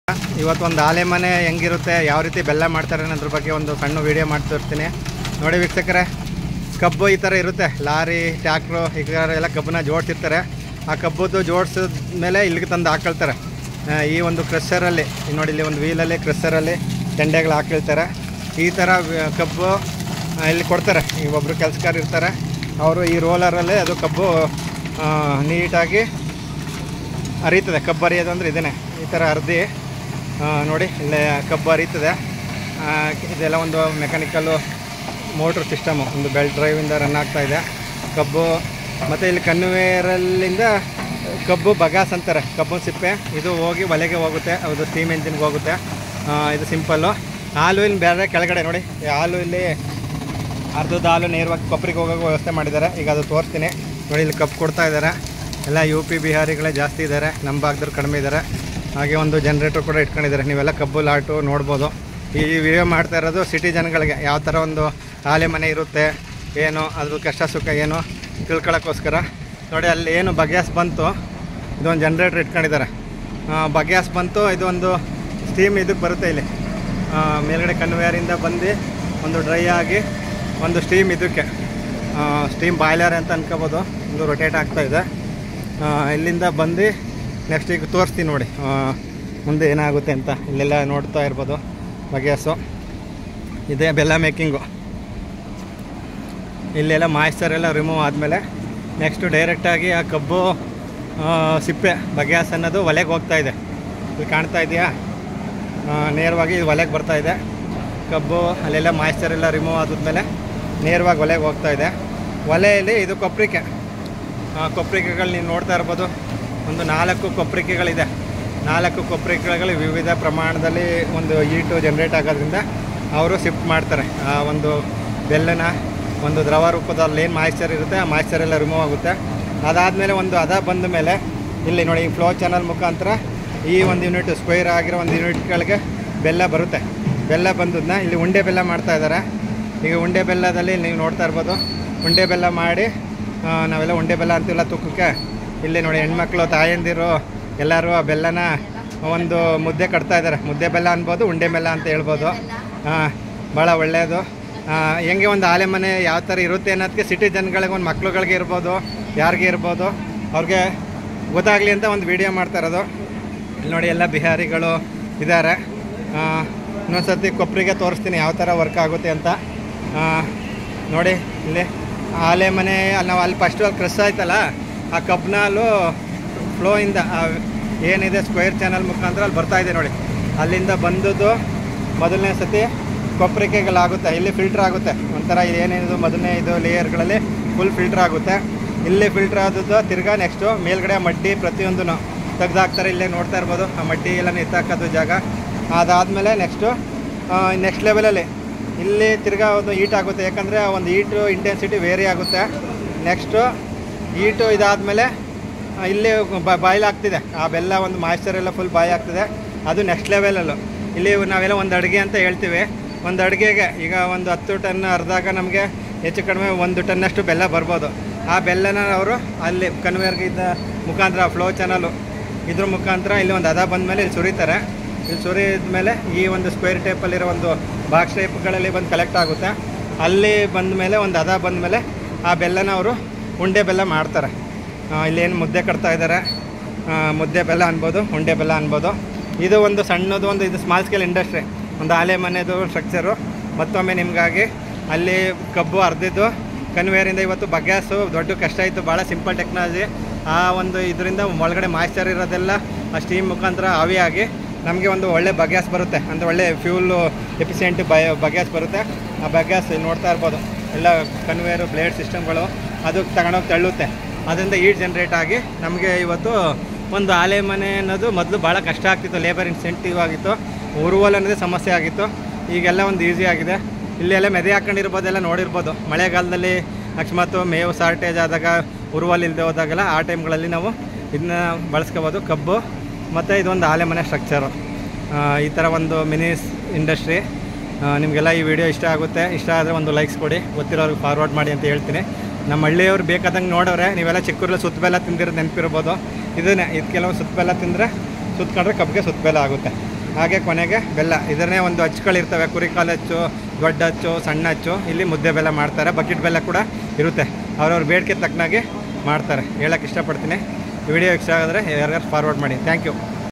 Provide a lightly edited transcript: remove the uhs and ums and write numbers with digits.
ಇವತ್ತು ಒಂದು ಆಲೆ ಮನೆ ಹೆಂಗಿರುತ್ತೆ, ಯಾವ ರೀತಿ ಬೆಲ್ಲ ಮಾಡ್ತಾರೆ ಅನ್ನೋದ್ರ ಬಗ್ಗೆ ಒಂದು ಸಣ್ಣ ವೀಡಿಯೋ ಮಾಡ್ತಿರ್ತೀನಿ. ನೋಡಿ ವೀಕ್ಷಕರೇ, ಕಬ್ಬು ಈ ಥರ ಇರುತ್ತೆ. ಲಾರಿ, ಟ್ಯಾಕ್ಟ್ರು ಈ ಥರ ಎಲ್ಲ ಕಬ್ಬನ್ನ ಜೋಡಿಸಿರ್ತಾರೆ. ಆ ಕಬ್ಬುದು ಜೋಡಿಸಿದ ಮೇಲೆ ಇಲ್ಲಿಗೆ ತಂದು ಹಾಕೊಳ್ತಾರೆ. ಈ ಒಂದು ಕ್ರಷರಲ್ಲಿ ನೋಡಿ, ಇಲ್ಲಿ ಒಂದು ವೀಲಲ್ಲಿ ಕ್ರಷರಲ್ಲಿ ಚೆಂಡೆಗಳು ಹಾಕಿಳ್ತಾರೆ. ಈ ಥರ ಕಬ್ಬು ಇಲ್ಲಿ ಕೊಡ್ತಾರೆ. ಈಗ ಒಬ್ಬರು ಕೆಲಸಗಾರ ಇರ್ತಾರೆ, ಅವರು ಈ ರೋಲರಲ್ಲಿ ಅದು ಕಬ್ಬು ನೀಟಾಗಿ ಅರಿತದೆ. ಕಬ್ಬು ಅರಿಯೋದು ಅಂದರೆ ಇದೇ, ಈ ಥರ ಅರ್ದಿ ನೋಡಿ ಇಲ್ಲೇ ಕಬ್ಬು ಅರಿತದೆ. ಇದೆಲ್ಲ ಒಂದು ಮೆಕ್ಯಾನಿಕಲ್ಲು ಮೋಟ್ರ್ ಸಿಸ್ಟಮು, ಒಂದು ಬೆಲ್ಟ್ ಡ್ರೈವಿಂದ ರನ್ ಆಗ್ತಾಯಿದೆ ಕಬ್ಬು. ಮತ್ತು ಇಲ್ಲಿ ಕನ್ವೇರಲ್ಲಿಂದ ಕಬ್ಬು ಬಗಾಸ್ ಅಂತಾರೆ, ಕಬ್ಬು ಸಿಪ್ಪೆ. ಇದು ಹೋಗಿ ಒಲೆಗೆ ಹೋಗುತ್ತೆ, ಅದು ಸ್ಟೀಮ್ ಇಂಜಿನ್ಗೆ ಹೋಗುತ್ತೆ. ಇದು ಸಿಂಪಲ್ಲು. ಹಾಲು ಇಲ್ಲಿ ಬೇರೆ ಕೆಳಗಡೆ ನೋಡಿ, ಹಾಲು ಇಲ್ಲಿ ಅರ್ಧದ ಹಾಲು ನೇರವಾಗಿ ಕೊಪ್ಪರಿಗೆ ಹೋಗೋ ವ್ಯವಸ್ಥೆ ಮಾಡಿದ್ದಾರೆ. ಈಗ ಅದು ತೋರಿಸ್ತೀನಿ ನೋಡಿ. ಇಲ್ಲಿ ಕಬ್ಬು ಕೊಡ್ತಾ ಇದ್ದಾರೆ. ಎಲ್ಲ UP ಬಿಹಾರಿಗಳೇ ಜಾಸ್ತಿ ಇದ್ದಾರೆ, ನಮ್ಮ ಭಾಗದವ್ರು ಕಡಿಮೆ ಇದ್ದಾರೆ. ಹಾಗೆ ಒಂದು ಜನ್ರೇಟರ್ ಕೂಡ ಇಟ್ಕೊಂಡಿದ್ದಾರೆ. ನೀವೆಲ್ಲ ಕಬ್ಬು ಲಾಟು ನೋಡ್ಬೋದು. ಈ ವಿಡಿಯೋ ಮಾಡ್ತಾ ಇರೋದು ಸಿಟಿ ಜನಗಳಿಗೆ ಯಾವ ಥರ ಒಂದು ಆಲೆ ಮನೆ ಇರುತ್ತೆ, ಏನು ಅದ್ರ ಕಷ್ಟ ಸುಖ ಏನು ತಿಳ್ಕೊಳ್ಳೋಕ್ಕೋಸ್ಕರ. ನೋಡಿ ಅಲ್ಲಿ ಏನು ಬಗ್ಯಾಸ್ ಬಂತು, ಇದೊಂದು ಜನ್ರೇಟರ್ ಇಟ್ಕೊಂಡಿದ್ದಾರೆ. ಬಗ್ಯಾಸ್ ಬಂತು, ಇದೊಂದು ಸ್ಟೀಮ್ ಇದಕ್ಕೆ ಬರುತ್ತೆ. ಇಲ್ಲಿ ಮೇಲ್ಗಡೆ ಕನ್ವೇರಿಂದ ಬಂದು ಒಂದು ಡ್ರೈ ಆಗಿ ಒಂದು ಸ್ಟೀಮ್ ಇದಕ್ಕೆ ಸ್ಟೀಮ್ ಬಾಯ್ಲರ್ ಅಂತ ಅನ್ಕೋಬೋದು, ಒಂದು ರೊಟೇಟ್ ಆಗ್ತಾಯಿದೆ. ಇಲ್ಲಿಂದ ಬಂದು ನೆಕ್ಸ್ಟ್ ಈಗ ತೋರಿಸ್ತೀನಿ ನೋಡಿ ಮುಂದೆ ಏನಾಗುತ್ತೆ ಅಂತ. ಇಲ್ಲೆಲ್ಲ ನೋಡ್ತಾ ಇರ್ಬೋದು ಬಗ್ಯಾಸು. ಇದೇ ಬೆಲ್ಲ ಮೇಕಿಂಗು. ಇಲ್ಲೆಲ್ಲ ಮಾಯ್ಸ್ಚರ್ ಎಲ್ಲ ರಿಮೂವ್ ಆದಮೇಲೆ ನೆಕ್ಸ್ಟು ಡೈರೆಕ್ಟಾಗಿ ಆ ಕಬ್ಬು ಸಿಪ್ಪೆ ಬಗ್ಯಾಸ್ ಅನ್ನೋದು ಒಲೆಗೆ ಹೋಗ್ತಾಯಿದೆ. ಇಲ್ಲಿ ಕಾಣ್ತಾ ಇದೆಯಾ, ನೇರವಾಗಿ ಇದು ಒಲೆಗೆ ಬರ್ತಾಯಿದೆ. ಕಬ್ಬು ಅಲ್ಲೆಲ್ಲ ಮಾಯ್ಸ್ಚರ್ ಎಲ್ಲ ರಿಮೂವ್ ಆದಮೇಲೆ ನೇರವಾಗಿ ಒಲೆಗೆ ಹೋಗ್ತಾಯಿದೆ. ಒಲೆಯಲ್ಲಿ ಇದು ಕೊಪ್ಪರಿಕೆ, ಕೊಪ್ಪರಿಕೆಗಳು ನೀವು ನೋಡ್ತಾ ಇರ್ಬೋದು. ಒಂದು 4 ಕೊಪ್ಪರಿಕೆಗಳಿದೆ. 4 ಕೊಪ್ಪರಿಕೆಗಳು ವಿವಿಧ ಪ್ರಮಾಣದಲ್ಲಿ ಒಂದು ಹೀಟು ಜನ್ರೇಟ್ ಆಗೋದ್ರಿಂದ ಅವರು ಶಿಫ್ಟ್ ಮಾಡ್ತಾರೆ. ಆ ಒಂದು ಬೆಲ್ಲನ ಒಂದು ದ್ರವ ರೂಪದಲ್ಲಿ ಏನು ಮಾಯ್ಸ್ಚರ್ ಇರುತ್ತೆ, ಆ ಮಾಯ್ಸ್ಚರ್ ಎಲ್ಲ ರಿಮೂವ್ ಆಗುತ್ತೆ. ಅದಾದಮೇಲೆ ಒಂದು ಹದ ಬಂದ ಮೇಲೆ ಇಲ್ಲಿ ನೋಡಿ, ಫ್ಲೋ ಚಾನಲ್ ಮುಖಾಂತರ ಈ ಒಂದು ಯೂನಿಟ್ ಸ್ಕ್ವೇರ್ ಆಗಿರೋ ಒಂದು ಯೂನಿಟ್ಗಳಿಗೆ ಬೆಲ್ಲ ಬರುತ್ತೆ. ಬೆಲ್ಲ ಬಂದದನ್ನ ಇಲ್ಲಿ ಉಂಡೆ ಬೆಲ್ಲ ಮಾಡ್ತಾ ಇದ್ದಾರೆ. ಈಗ ಉಂಡೆ ಬೆಲ್ಲದಲ್ಲಿ ನೀವು ನೋಡ್ತಾ ಇರ್ಬೋದು. ಉಂಡೆ ಬೆಲ್ಲ ಮಾಡಿ ನಾವೆಲ್ಲ ಉಂಡೆ ಬೆಲ್ಲ ಅಂತಿಲ್ಲ ತೂಕಕ್ಕೆ. ಇಲ್ಲಿ ನೋಡಿ, ಹೆಣ್ಮಕ್ಳು ತಾಯಂದಿರು ಎಲ್ಲರೂ ಆ ಬೆಲ್ಲನ ಒಂದು ಮುದ್ದೆ ಕಟ್ತಾ ಇದ್ದಾರೆ. ಮುದ್ದೆ ಬೆಲ್ಲ ಅನ್ಬೋದು, ಉಂಡೆ ಬೆಲ್ಲ ಅಂತ ಹೇಳ್ಬೋದು. ಭಾಳ ಒಳ್ಳೆಯದು. ಹೆಂಗೆ ಒಂದು ಆಲೆ ಮನೆ ಯಾವ ಥರ ಇರುತ್ತೆ ಅನ್ನೋದಕ್ಕೆ ಸಿಟಿ ಜನಗಳಿಗೆ, ಒಂದು ಮಕ್ಳುಗಳಿಗೆ ಇರ್ಬೋದು, ಯಾರಿಗೆ ಇರ್ಬೋದು, ಅವ್ರಿಗೆ ಗೊತ್ತಾಗಲಿ ಅಂತ ಒಂದು ವಿಡಿಯೋ ಮಾಡ್ತಾ ಇರೋದು. ಇಲ್ಲಿ ನೋಡಿ, ಎಲ್ಲ ಬಿಹಾರಿಗಳು ಇದ್ದಾರೆ. ಇನ್ನೊಂದು ಸರ್ತಿ ಕೊಪ್ಪರಿಗೆ ತೋರಿಸ್ತೀನಿ ಯಾವ ಥರ ವರ್ಕ್ ಆಗುತ್ತೆ ಅಂತ. ನೋಡಿ ಇಲ್ಲಿ ಆಲೆ ಮನೆ ನಾವು ಅಲ್ಲಿ ಫಸ್ಟು ಅಲ್ಲಿ ಕ್ರಷ್ ಆಯ್ತಲ್ಲ, ಆ ಕಬ್ನಾಲು ಫ್ಲೋಯಿಂದ ಏನಿದೆ ಸ್ಕ್ವೇರ್ ಚಾನಲ್ ಮುಖಾಂತರ ಅಲ್ಲಿ ಬರ್ತಾಯಿದೆ ನೋಡಿ. ಅಲ್ಲಿಂದ ಬಂದದ್ದು ಮೊದಲನೇ ಸತಿ ಕೊಪ್ಪರಿಕೆಗಳಾಗುತ್ತೆ. ಇಲ್ಲಿ ಫಿಲ್ಟ್ರ್ ಆಗುತ್ತೆ ಒಂಥರ. ಏನೇನಿದು ಮೊದಲನೇ ಇದು ಲೇಯರ್ಗಳಲ್ಲಿ ಫುಲ್ ಫಿಲ್ಟ್ರ್ ಆಗುತ್ತೆ. ಇಲ್ಲಿ ಫಿಲ್ಟ್ರ್ ಆದದ್ದು ತಿರ್ಗಾ ನೆಕ್ಸ್ಟು ಮೇಲ್ಗಡೆ ಮಡ್ಡಿ ಪ್ರತಿಯೊಂದೂ ತೆಗ್ದಾಕ್ತಾರೆ. ಇಲ್ಲೇ ನೋಡ್ತಾ ಇರ್ಬೋದು, ಆ ಮಡ್ಡಿ ಎಲ್ಲ ಎತ್ತಾಕೋದು ಜಾಗ. ಅದಾದಮೇಲೆ ನೆಕ್ಸ್ಟ್ ಲೆವೆಲಲ್ಲಿ ಇಲ್ಲಿ ತಿರ್ಗಾ ಒಂದು ಹೀಟ್ ಆಗುತ್ತೆ. ಯಾಕಂದರೆ ಒಂದು ಹೀಟು ಇಂಟೆನ್ಸಿಟಿ ವೇರಿ ಆಗುತ್ತೆ. ನೆಕ್ಸ್ಟು ಹೀಟು ಇದಾದಮೇಲೆ ಇಲ್ಲಿ ಬಾಯ್ಲ್ ಆಗ್ತಿದೆ. ಆ ಬೆಲ್ಲ ಒಂದು ಮಾಯ್ಸ್ಚರ್ ಎಲ್ಲ ಫುಲ್ ಬಾಯ್ ಆಗ್ತಿದೆ. ಅದು ನೆಕ್ಸ್ಟ್ ಲೆವೆಲಲ್ಲೂ. ಇಲ್ಲಿ ನಾವೆಲ್ಲ ಒಂದು ಅಡುಗೆ ಅಂತ ಹೇಳ್ತೀವಿ. ಒಂದು ಅಡುಗೆಗೆ ಈಗ ಒಂದು 10 ಟನ್ ಅರ್ಧಾಗ ನಮಗೆ ಹೆಚ್ಚು ಕಡಿಮೆ 1 ಟನ್ನಷ್ಟು ಬೆಲ್ಲ ಬರ್ಬೋದು. ಆ ಬೆಲ್ಲನ ಅವರು ಅಲ್ಲಿ ಕನ್ವೇರ್ಗೆ ಇದ್ದ ಮುಖಾಂತರ ಫ್ಲೋ ಚಾನಲು ಇದ್ರ ಮುಖಾಂತರ ಇಲ್ಲಿ ಒಂದು ಹದ ಬಂದಮೇಲೆ ಇಲ್ಲಿ ಸುರಿತಾರೆ. ಇಲ್ಲಿ ಸುರಿದ ಮೇಲೆ ಈ ಒಂದು ಸ್ಕ್ವೇರ್ ಟೈಪಲ್ಲಿರೋ ಒಂದು ಬಾಕ್ಸ್ ಟೈಪ್ಗಳಲ್ಲಿ ಬಂದು ಕಲೆಕ್ಟ್ ಆಗುತ್ತೆ. ಅಲ್ಲಿ ಬಂದ ಮೇಲೆ ಒಂದು ಹದ ಬಂದ ಮೇಲೆ ಆ ಬೆಲ್ಲನ ಅವರು ಉಂಡೆ ಬೆಲ್ಲ ಮಾಡ್ತಾರೆ. ಇಲ್ಲೇನು ಮುದ್ದೆ ಕಟ್ತಾ ಇದ್ದಾರೆ, ಮುದ್ದೆ ಬೆಲ್ಲ ಅನ್ಬೋದು, ಉಂಡೆ ಬೆಲ್ಲ ಅನ್ಬೋದು. ಇದು ಒಂದು ಸಣ್ಣದು ಒಂದು ಇದು ಸ್ಮಾಲ್ ಸ್ಕೇಲ್ ಇಂಡಸ್ಟ್ರಿ, ಒಂದು ಆಲೆ ಮನೆದು ಸ್ಟ್ರಕ್ಚರು. ಮತ್ತೊಮ್ಮೆ ನಿಮಗಾಗಿ ಅಲ್ಲಿ ಕಬ್ಬು ಅರ್ದಿದ್ದು ಕನ್ವೇರಿಂದ ಇವತ್ತು ಬಗ್ಯಾಸು ದೊಡ್ಡ ಕಷ್ಟ ಇತ್ತು. ಭಾಳ ಸಿಂಪಲ್ ಟೆಕ್ನಾಲಜಿ. ಆ ಒಂದು ಇದರಿಂದ ಒಳಗಡೆ ಮಾಯ್ಸ್ಚರ್ ಇರೋದೆಲ್ಲ ಆ ಸ್ಟೀಮ್ ಮುಖಾಂತರ ಆವಿಯಾಗಿ ನಮಗೆ ಒಂದು ಒಳ್ಳೆ ಬಗ್ಯಾಸ್ ಬರುತ್ತೆ. ಅಂದರೆ ಒಳ್ಳೆ ಫ್ಯೂಲು ಎಫಿಷಿಯೆಂಟ್ ಬಗ್ಯಾಸ್ ಬರುತ್ತೆ. ಆ ಬಗ್ಯಾಸ್ ನೋಡ್ತಾ ಇರ್ಬೋದು, ಎಲ್ಲ ಕನ್ವೇರು ಬ್ಲೇಡ್ ಸಿಸ್ಟಮ್ಗಳು ಅದು ತಗೊಂಡೋಗಿ ತಳ್ಳುತ್ತೆ. ಅದರಿಂದ ಹೀಟ್ ಜನ್ರೇಟ್ ಆಗಿ ನಮಗೆ ಇವತ್ತು ಒಂದು ಆಲೆ ಮನೆ ಅನ್ನೋದು ಮೊದಲು ಭಾಳ ಕಷ್ಟ ಆಗ್ತಿತ್ತು. ಲೇಬರ್ ಇನ್ಸೆಂಟಿವ್ ಆಗಿತ್ತು, ಉರುವಲ್ ಅನ್ನೋದೇ ಸಮಸ್ಯೆ ಆಗಿತ್ತು. ಈಗೆಲ್ಲ ಒಂದು ಈಸಿ ಆಗಿದೆ. ಇಲ್ಲೆಲ್ಲ ಮೆದೆ ಹಾಕೊಂಡಿರ್ಬೋದೆಲ್ಲ ನೋಡಿರ್ಬೋದು. ಮಳೆಗಾಲದಲ್ಲಿ ಅಕಸ್ಮಾತ್ ಮೇವು ಶಾರ್ಟೇಜ್ ಆದಾಗ, ಉರುವಲ್ ಇಲ್ಲದೆ ಹೋದಾಗೆಲ್ಲ ಆ ಟೈಮ್ಗಳಲ್ಲಿ ನಾವು ಇದನ್ನ ಬಳಸ್ಕೋಬೋದು. ಕಬ್ಬು ಮತ್ತು ಇದೊಂದು ಆಲೆ ಮನೆ ಸ್ಟ್ರಕ್ಚರು. ಈ ಥರ ಒಂದು ಮಿನಿ ಇಂಡಸ್ಟ್ರಿ. ನಿಮಗೆಲ್ಲ ಈ ವಿಡಿಯೋ ಇಷ್ಟ ಆಗುತ್ತೆ. ಇಷ್ಟ ಆದರೆ ಒಂದು ಲೈಕ್ಸ್ ಕೊಡಿ, ಗೊತ್ತಿರೋರಿಗೆ ಫಾರ್ವರ್ಡ್ ಮಾಡಿ ಅಂತ ಹೇಳ್ತೀನಿ. ನಮ್ಮ ಹಳ್ಳಿಯವ್ರು ಬೇಕಾದಂಗೆ ನೋಡೋರೆ. ನೀವೆಲ್ಲ ಚಿಕ್ಕೂರಲ್ಲಿ ಸುತ್ತ ಬೆಲ್ಲ ತಿಂದಿರೋದು ನೆನಪಿರ್ಬೋದು. ಇದು ಕೆಲವು ಸುತ್ತ ಬೆಲ್ಲ ತಿಂದರೆ ಸುತ್ತಕೊಂಡ್ರೆ ಕಬ್ಬಿಗೆ ಸುತ್ತ ಬೆಲ್ಲ ಆಗುತ್ತೆ. ಹಾಗೆ ಕೊನೆಗೆ ಬೆಲ್ಲ. ಇದನ್ನೇ ಒಂದು ಹಚ್ಚುಗಳಿರ್ತವೆ, ಕುರಿ ಕಾಲು ಹಚ್ಚು, ದೊಡ್ಡ ಹಚ್ಚು, ಸಣ್ಣ ಹಚ್ಚು. ಇಲ್ಲಿ ಮುದ್ದೆ ಬೆಲ್ಲ ಮಾಡ್ತಾರೆ, ಬಕೆಟ್ ಬೆಲ್ಲ ಕೂಡ ಇರುತ್ತೆ. ಅವ್ರವ್ರ ಬೇಡಿಕೆ ತಕ್ಕನಾಗಿ ಮಾಡ್ತಾರೆ. ಹೇಳೋಕ್ಕೆ ಇಷ್ಟಪಡ್ತೀನಿ. ವಿಡಿಯೋ ಇಷ್ಟ ಆಗಿದ್ರೆ ಯಾರಿಗಾರು ಫಾರ್ವರ್ಡ್ ಮಾಡಿ. Thank you.